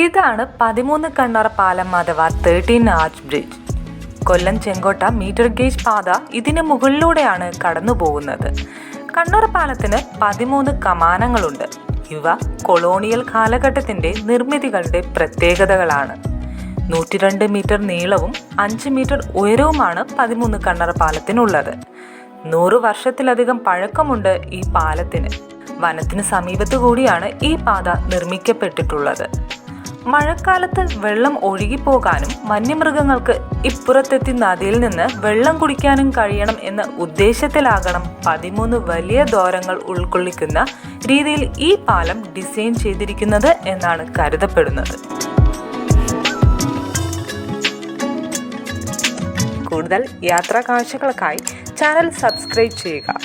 ഇതാണ് 13 കണ്ണറ പാലം അഥവാ 13 arch bridge. Kollam Chenkotta metre gauge പാത ഇതിന് മുകളിലൂടെയാണ് കടന്നു പോകുന്നത്. കണ്ണറ പാലത്തിന് 13 കമാനങ്ങളുണ്ട്. ഇവ കൊളോണിയൽ കാലഘട്ടത്തിന്റെ നിർമ്മിതികളുടെ പ്രത്യേകതകളാണ്. 102 മീറ്റർ നീളവും 5 മീറ്റർ ഉയരവുമാണ് 13 കണ്ണറ പാലത്തിനുള്ളത്. 100 വർഷത്തിലധികം പഴക്കമുണ്ട് ഈ പാലത്തിന്. വനത്തിന് സമീപത്തു കൂടിയാണ് ഈ പാത നിർമ്മിക്കപ്പെട്ടിട്ടുള്ളത്. മഴക്കാലത്ത് വെള്ളം ഒഴുകിപ്പോകാനും വന്യമൃഗങ്ങൾക്ക് ഇപ്പുറത്തെത്തി നദിയിൽ നിന്ന് വെള്ളം കുടിക്കാനും കഴിയണം എന്ന ഉദ്ദേശത്തിലാകണം 13 വലിയ ദ്വാരങ്ങൾ ഉൾക്കൊള്ളിക്കുന്ന രീതിയിൽ ഈ പാലം ഡിസൈൻ ചെയ്തിരിക്കുന്നത് എന്നാണ് കരുതപ്പെടുന്നത്. കൂടുതൽ യാത്രാ കാഴ്ചകൾക്കായി ചാനൽ സബ്സ്ക്രൈബ് ചെയ്യുക.